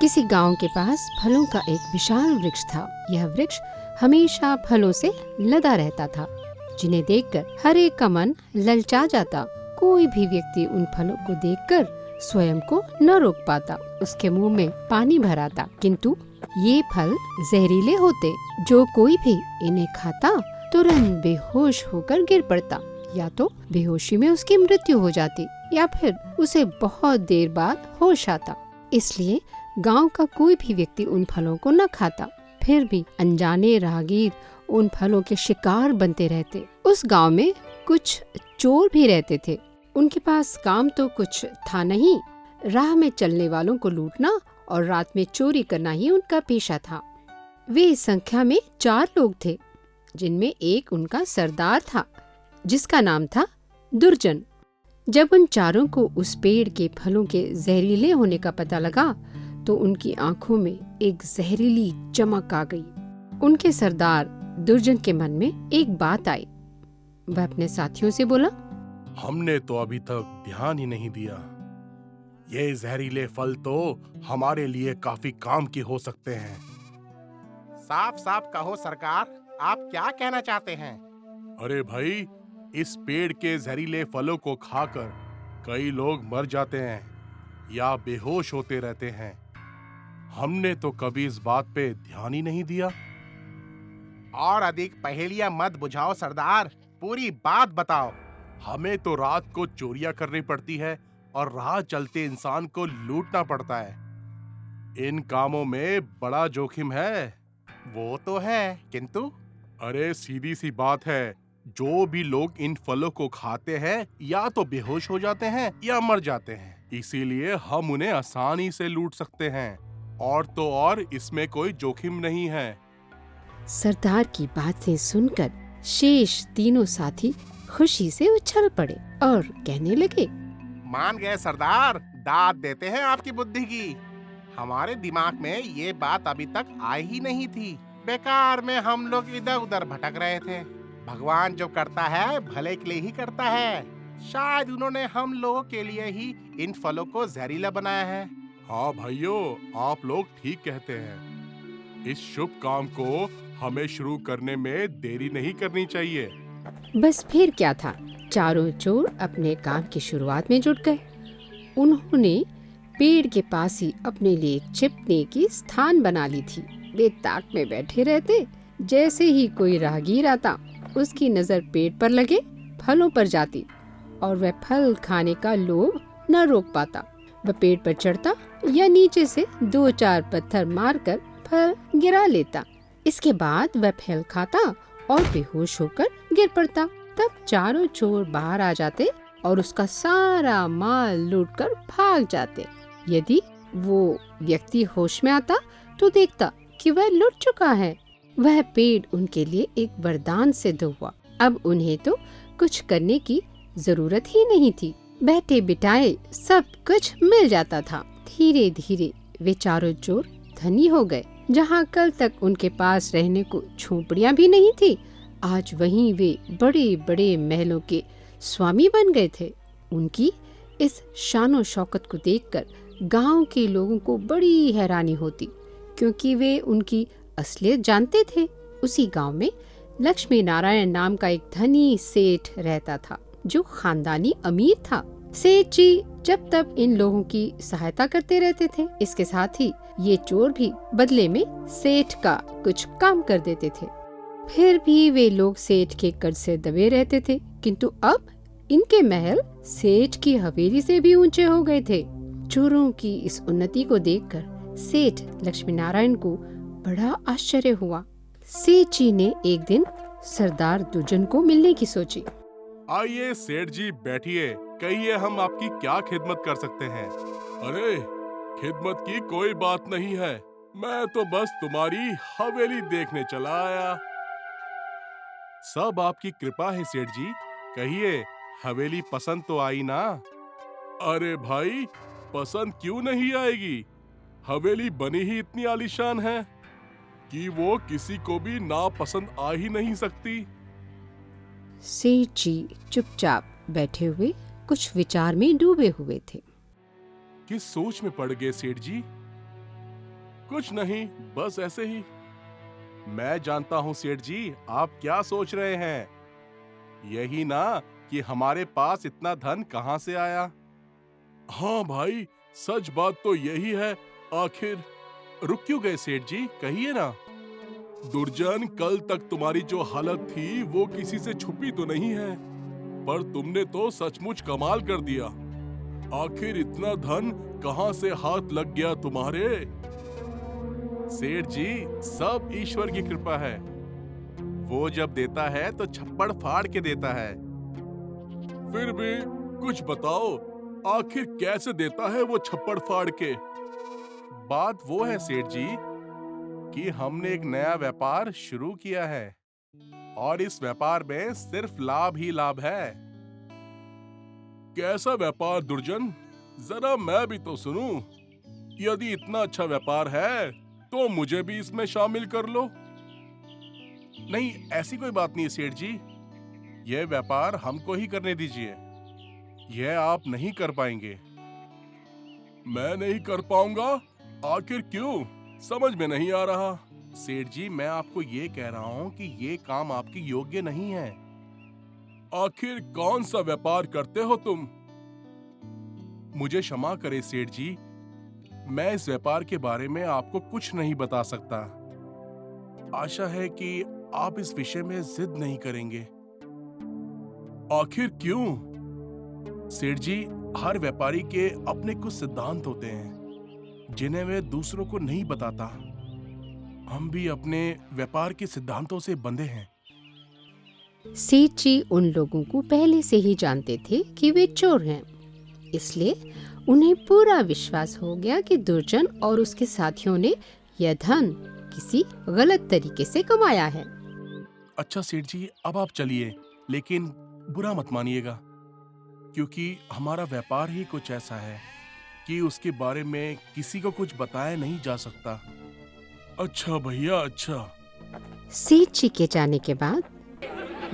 किसी गांव के पास फलों का एक विशाल वृक्ष था। यह वृक्ष हमेशा फलों से लदा रहता था, जिन्हें देखकर हर एक का मन ललचा जाता। कोई भी व्यक्ति उन फलों को देखकर स्वयं को न रोक पाता, उसके मुंह में पानी भर आता। किंतु ये फल जहरीले होते। जो कोई भी इन्हें खाता तुरंत बेहोश होकर गिर पड़ता। या तो बेहोशी में उसकी मृत्यु हो जाती या फिर उसे बहुत देर बाद होश आता। इसलिए गांव का कोई भी व्यक्ति उन फलों को न खाता। फिर भी अनजाने राहगीर उन फलों के शिकार बनते रहते। उस गांव में कुछ चोर भी रहते थे। उनके पास काम तो कुछ था नहीं, राह में चलने वालों को लूटना और रात में चोरी करना ही उनका पेशा था। वे संख्या में 4 लोग थे, जिनमें एक उनका सरदार था, जिसका नाम था दुर्जन। जब उन चारों को उस पेड़ के फलों के जहरीले होने का पता लगा तो उनकी आंखों में एक जहरीली चमक आ गई। उनके सरदार दुर्जन के मन में एक बात आई। वह अपने साथियों से बोला, हमने तो अभी तक ध्यान ही नहीं दिया। ये जहरीले फल तो हमारे लिए काफी काम के हो सकते हैं। साफ साफ कहो सरकार, आप क्या कहना चाहते हैं? अरे भाई, इस पेड़ के जहरीले फलों को खाकर कई लोग मर जाते हैं या बेहोश होते रहते हैं। हमने तो कभी इस बात पे ध्यान ही नहीं दिया। और अधिक पहेलियां मत बुझाओ सरदार, पूरी बात बताओ। हमें तो रात को चोरियां करनी पड़ती है और राह चलते इंसान को लूटना पड़ता है। इन कामों में बड़ा जोखिम है। वो तो है, किंतु अरे सीधी सी बात है, जो भी लोग इन फलों को खाते हैं या तो बेहोश हो जाते हैं या मर जाते हैं। इसीलिए हम उन्हें आसानी से लूट सकते हैं। और तो और इसमें कोई जोखिम नहीं है। सरदार की बातें सुनकर शेष तीनों साथी खुशी से उछल पड़े और कहने लगे, मान गए सरदार, दाद देते हैं आपकी बुद्धि की। हमारे दिमाग में ये बात अभी तक आई ही नहीं थी। बेकार में हम लोग इधर उधर भटक रहे थे। भगवान जो करता है भले के लिए ही करता है। शायद उन्होंने हम लोगों के लिए ही इन फलों को जहरीला बनाया है। हाँ भाइयों, आप लोग ठीक कहते हैं। इस शुभ काम को हमें शुरू करने में देरी नहीं करनी चाहिए। बस फिर क्या था, चारों चोर अपने काम की शुरुआत में जुट गए। उन्होंने पेड़ के पास ही अपने लिए एक छिपने की स्थान बना ली थी। वे ताक में बैठे रहते। जैसे ही कोई राहगीर आता, उसकी नजर पेड़ पर लगे फलों पर जाती और वह फल खाने का लोभ न रोक पाता। वह पेड़ पर चढ़ता या नीचे से 2-4 पत्थर मारकर फल गिरा लेता। इसके बाद वह फल खाता और बेहोश होकर गिर पड़ता। तब चारों चोर बाहर आ जाते और उसका सारा माल लूटकर भाग जाते। यदि वो व्यक्ति होश में आता तो देखता कि वह लुट चुका है। वह पेड़ उनके लिए एक वरदान सिद्ध हुआ। अब उन्हें तो कुछ करने की जरूरत ही नहीं थी। बैठे बिठाए सब कुछ मिल जाता था। धीरे धीरे वे चारों चोर धनी हो गए। जहाँ कल तक उनके पास रहने को झोपड़ियाँ भी नहीं थी, आज वहीं वे बड़े बड़े महलों के स्वामी बन गए थे। उनकी इस शानो शौकत को देखकर गांव के लोगों को बड़ी हैरानी होती, क्योंकि वे उनकी असलियत जानते थे। उसी गांव में लक्ष्मी नारायण नाम का एक धनी सेठ रहता था, जो खानदानी अमीर था। सेठ जी जब तक इन लोगों की सहायता करते रहते थे। इसके साथ ही ये चोर भी बदले में सेठ का कुछ काम कर देते थे। फिर भी वे लोग सेठ के कर्ज से दबे रहते थे, किंतु अब इनके महल सेठ की हवेली से भी ऊंचे हो गए थे। चोरों की इस उन्नति को देखकर सेठ लक्ष्मी नारायण को बड़ा आश्चर्य हुआ। सेठ जी ने एक दिन सरदार दुर्जन को मिलने की सोची। आइए सेठ जी, बैठिए। कहिए, हम आपकी क्या खिदमत कर सकते हैं? अरे खिदमत की कोई बात नहीं है, मैं तो बस तुम्हारी हवेली देखने चला आया। सब आपकी कृपा है सेठ जी। कहिए, हवेली पसंद तो आई ना? अरे भाई, पसंद क्यों नहीं आएगी? हवेली बनी ही इतनी आलीशान है कि वो किसी को भी नापसंद आ ही नहीं सकती। सेठ जी चुपचाप बैठे हुए कुछ विचार में डूबे हुए थे। किस सोच में पड़ गए सेठ जी? कुछ नहीं, बस ऐसे ही। मैं जानता हूँ सेठ जी, आप क्या सोच रहे हैं। यही ना कि हमारे पास इतना धन कहाँ से आया। हाँ भाई, सच बात तो यही है। आखिर रुक क्यों गए सेठ जी, कहिए ना। दुर्जन, कल तक तुम्हारी जो हालत थी वो किसी से छुपी तो नहीं है, पर तुमने तो सचमुच कमाल कर दिया। आखिर इतना धन कहाँ से हाथ लग गया तुम्हारे। सेठ जी, सब ईश्वर की कृपा है। वो जब देता है तो छप्पड़ फाड़ के देता है। फिर भी कुछ बताओ, आखिर कैसे देता है वो छप्पड़ फाड़ के। बात वो है सेठ जी कि हमने एक नया व्यापार शुरू किया है और इस व्यापार में सिर्फ लाभ ही लाभ है। कैसा व्यापार दुर्जन, जरा मैं भी तो सुनूं। यदि इतना अच्छा व्यापार है तो मुझे भी इसमें शामिल कर लो। नहीं, ऐसी कोई बात नहीं सेठ जी, यह व्यापार हमको ही करने दीजिए। यह आप नहीं कर पाएंगे। मैं नहीं कर पाऊंगा? आखिर क्यों, समझ में नहीं आ रहा। सेठ जी, मैं आपको ये कह रहा हूँ कि ये काम आपके योग्य नहीं है। आखिर कौन सा व्यापार करते हो तुम? मुझे क्षमा करें सेठ जी, मैं इस व्यापार के बारे में आपको कुछ नहीं बता सकता। आशा है कि आप इस विषय में जिद नहीं करेंगे। आखिर क्यों? सेठ जी, हर व्यापारी के अपने कुछ सिद्धांत होते हैं जिन्हें वे दूसरों को नहीं बताता। हम भी अपने व्यापार के सिद्धांतों से बंधे हैं। सेठ जी उन लोगों को पहले से ही जानते थे कि वे चोर हैं, इसलिए उन्हें पूरा विश्वास हो गया कि दुर्जन और उसके साथियों ने यह धन किसी गलत तरीके से कमाया है। अच्छा सेठ जी, अब आप चलिए, लेकिन बुरा मत मानिएगा, क्योंकि हमारा व्यापार ही कुछ ऐसा है कि उसके बारे में किसी को कुछ बताया नहीं जा सकता। अच्छा भैया, अच्छा। सेठ जी के जाने के बाद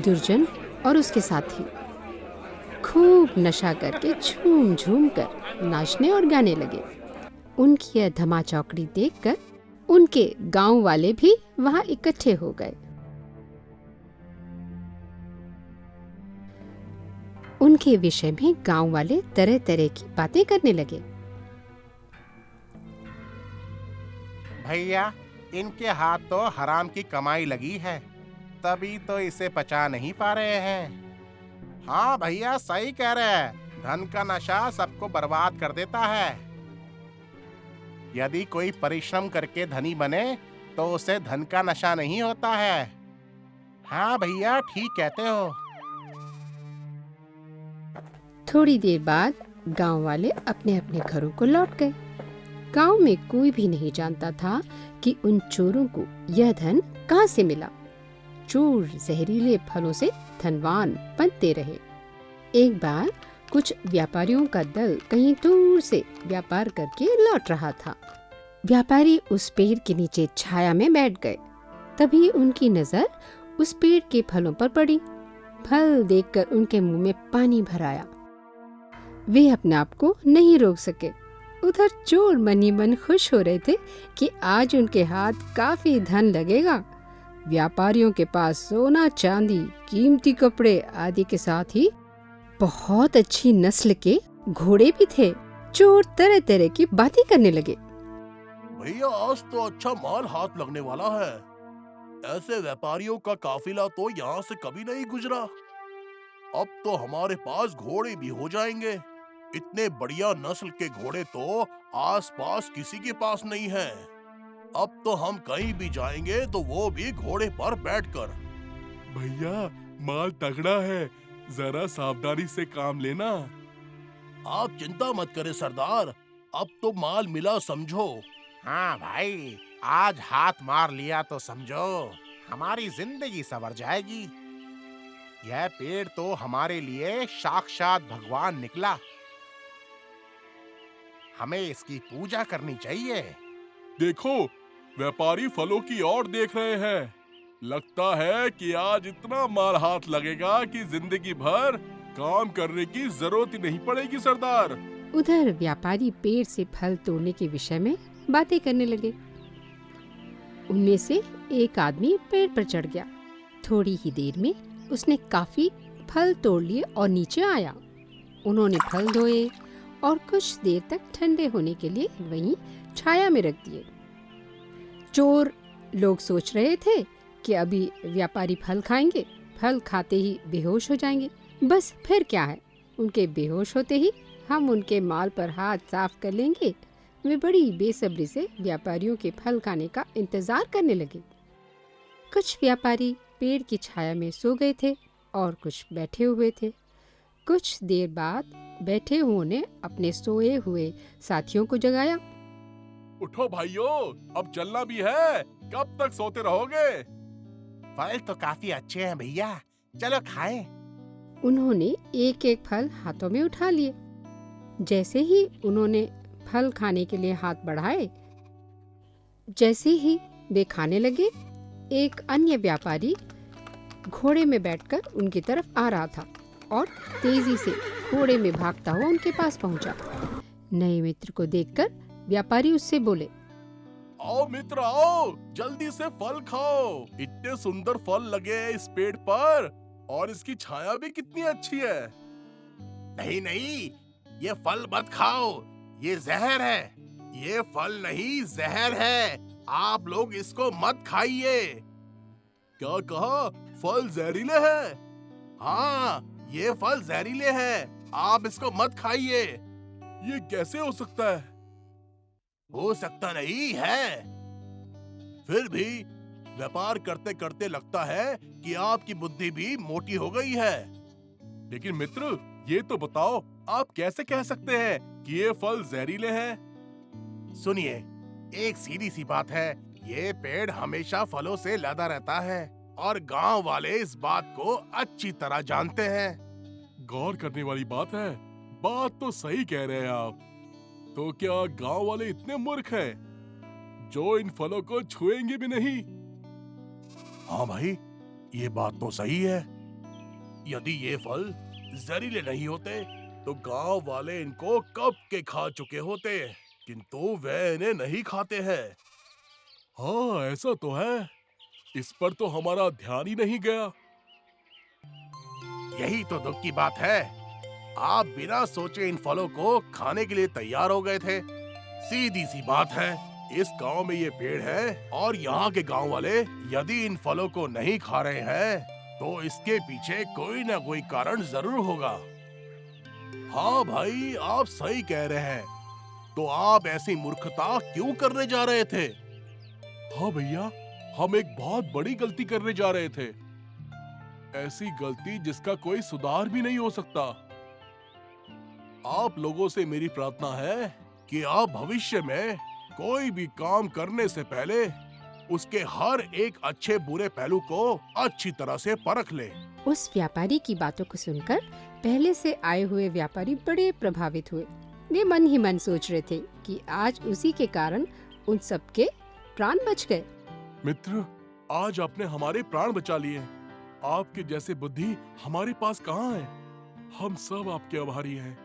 दुर्जन और उसके साथी खूब नशा करके झूम झूम कर नाचने और गाने लगे। उनकी यह धमाचौकड़ी देखकर उनके गांव वाले भी वहां इकट्ठे हो गए। उनके विषय में गांव वाले तरह तरह की बातें करने लगे। भैया, इनके हाथ तो हराम की कमाई लगी है, तभी तो इसे पचा नहीं पा रहे हैं। हाँ भैया, सही कह रहे हैं, धन का नशा सबको बर्बाद कर देता है। यदि कोई परिश्रम करके धनी बने तो उसे धन का नशा नहीं होता है। हाँ भैया, ठीक कहते हो। थोड़ी देर बाद गांव वाले अपने अपने घरों को लौट गए। गांव में कोई भी नहीं जानता था कि उन चोरों को यह धन कहां से मिला। चोर जहरीले फलों से धनवान बनते रहे। एक बार कुछ व्यापारियों का दल कहीं दूर से व्यापार करके लौट रहा था। व्यापारी उस पेड़ के नीचे छाया में बैठ गए। तभी उनकी नजर उस पेड़ के फलों पर पड़ी। फल देखकर उनके मुंह में पानी भर आया। वे अपने आप को नहीं रोक सके। उधर चोर मन ही मन खुश हो रहे थे कि आज उनके हाथ काफी धन लगेगा। व्यापारियों के पास सोना, चांदी, कीमती कपड़े आदि के साथ ही बहुत अच्छी नस्ल के घोड़े भी थे। चोर तरह तरह की बातें करने लगे। भैया, आज तो अच्छा माल हाथ लगने वाला है। ऐसे व्यापारियों का काफिला तो यहाँ से कभी नहीं गुजरा। अब तो हमारे पास घोड़े भी हो जाएंगे। इतने बढ़िया नस्ल के घोड़े तो आसपास किसी के पास नहीं है। अब तो हम कहीं भी जाएंगे तो वो भी घोड़े पर बैठकर। भैया, माल तगड़ा है, जरा सावधानी से काम लेना। आप चिंता मत करें सरदार, अब तो माल मिला समझो। हाँ भाई, आज हाथ मार लिया तो समझो हमारी जिंदगी संवर जाएगी। यह पेड़ तो हमारे लिए साक्षात भगवान निकला। हमें इसकी पूजा करनी चाहिए। देखो, व्यापारी फलों की ओर देख रहे हैं। लगता है कि आज इतना माल हाथ लगेगा कि जिंदगी भर काम करने की जरूरत ही नहीं पड़ेगी सरदार। उधर व्यापारी पेड़ से फल तोड़ने के विषय में बातें करने लगे। उनमें से एक आदमी पेड़ पर चढ़ गया। थोड़ी ही देर में उसने काफी फल तोड़ लिए और नीचे आया। उन्होंने फल धोए और कुछ देर तक ठंडे होने के लिए वहीं छाया में रख दिए। चोर लोग सोच रहे थे कि अभी व्यापारी फल खाएंगे, फल खाते ही बेहोश हो जाएंगे, बस फिर क्या है, उनके बेहोश होते ही हम उनके माल पर हाथ साफ कर लेंगे। वे बड़ी बेसब्री से व्यापारियों के फल खाने का इंतजार करने लगे। कुछ व्यापारी पेड़ की छाया में सो गए थे और कुछ बैठे हुए थे। कुछ देर बाद बैठे हुओं ने अपने सोए हुए साथियों को जगाया। उठो भाइयों, अब चलना भी है, कब तक सोते रहोगे? फल तो काफी अच्छे हैं भैया, चलो खाएं। उन्होंने एक एक फल हाथों में उठा लिए। जैसे ही उन्होंने फल खाने के लिए हाथ बढ़ाए, जैसे ही वे खाने लगे, एक अन्य व्यापारी घोड़े में बैठकर उनकी तरफ आ रहा था और तेजी से घोड़े में भागता हुआ उनके पास पहुंचा। नए मित्र को देखकर व्यापारी उससे बोले, आओ मित्र आओ, जल्दी से फल खाओ। इतने सुंदर फल लगे हैं इस पेड़ पर और इसकी छाया भी कितनी अच्छी है। नहीं नहीं, ये फल मत खाओ, ये जहर है। ये फल नहीं, जहर है। आप लोग इसको मत खाइए। क्या कहा? फल जहरीले हैं? हाँ, ये फल जहरीले हैं। आप इसको मत खाइए। ये कैसे हो सकता है? हो सकता नहीं है। फिर भी व्यापार करते करते लगता है कि आपकी बुद्धि भी मोटी हो गई है। लेकिन मित्र, ये तो बताओ, आप कैसे कह सकते हैं कि ये फल जहरीले हैं? सुनिए, एक सीधी सी बात है, ये पेड़ हमेशा फलों से लदा रहता है और गांव वाले इस बात को अच्छी तरह जानते हैं। गौर करने वाली बात है। बात तो सही कह रहे हैं आप। तो क्या गांव वाले इतने मूर्ख हैं जो इन फलों को छुएंगे भी नहीं? हाँ भाई, ये बात तो सही है। यदि ये फल जहरीले नहीं होते तो गांव वाले इनको कब के खा चुके होते, किंतु वे इन्हें नहीं खाते हैं। हाँ, ऐसा तो है। इस पर तो हमारा ध्यान ही नहीं गया। यही तो दुख की बात है। आप बिना सोचे इन फलों को खाने के लिए तैयार हो गए थे। सीधी सी बात है, इस गांव में ये पेड़ है और यहाँ के गांव वाले यदि इन फलों को नहीं खा रहे हैं तो इसके पीछे कोई ना कोई कारण जरूर होगा। हाँ भाई, आप सही कह रहे हैं। तो आप ऐसी मूर्खता क्यों करने जा रहे थे? हाँ भैया, हम एक बहुत बड़ी गलती करने जा रहे थे। ऐसी गलती जिसका कोई सुधार भी नहीं हो सकता। आप लोगों से मेरी प्रार्थना है कि आप भविष्य में कोई भी काम करने से पहले उसके हर एक अच्छे बुरे पहलू को अच्छी तरह से परख ले। उस व्यापारी की बातों को सुनकर पहले से आए हुए व्यापारी बड़े प्रभावित हुए। वे मन ही मन सोच रहे थे कि आज उसी के कारण उन सबके प्राण बच गए। मित्र, आज आपने हमारे प्राण बचा लिए। आपके जैसे बुद्धि हमारे पास कहाँ है? हम सब आपके आभारी हैं।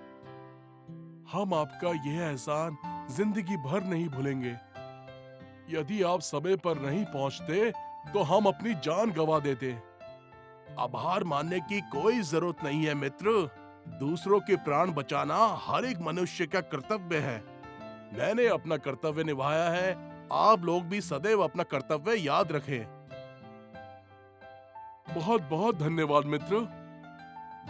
हम आपका यह एहसान जिंदगी भर नहीं भूलेंगे। यदि आप समय पर नहीं पहुंचते तो हम अपनी जान गंवा देते। आभार मानने की कोई जरूरत नहीं है मित्र। दूसरों के प्राण बचाना हर एक मनुष्य का कर्तव्य है। मैंने अपना कर्तव्य निभाया है। आप लोग भी सदैव अपना कर्तव्य याद रखें। बहुत बहुत धन्यवाद मित्र।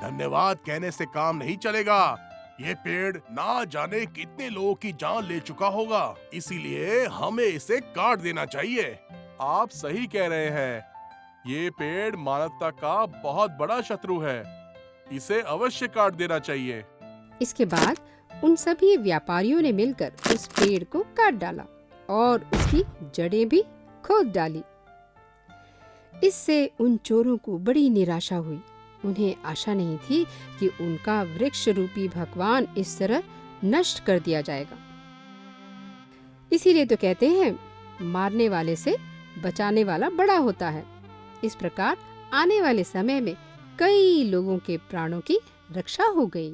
धन्यवाद कहने से काम नहीं चलेगा। ये पेड़ ना जाने कितने लोगों की जान ले चुका होगा, इसीलिए हमें इसे काट देना चाहिए। आप सही कह रहे हैं। ये पेड़ मानवता का बहुत बड़ा शत्रु है। इसे अवश्य काट देना चाहिए। इसके बाद उन सभी व्यापारियों ने मिलकर उस पेड़ को काट डाला और उसकी जड़ें भी खोद डाली। इससे उन चोरों को बड़ी निराशा हुई। उन्हें आशा नहीं थी कि उनका वृक्ष रूपी भगवान इस तरह नष्ट कर दिया जाएगा। इसीलिए तो कहते हैं, मारने वाले से बचाने वाला बड़ा होता है। इस प्रकार आने वाले समय में कई लोगों के प्राणों की रक्षा हो गई।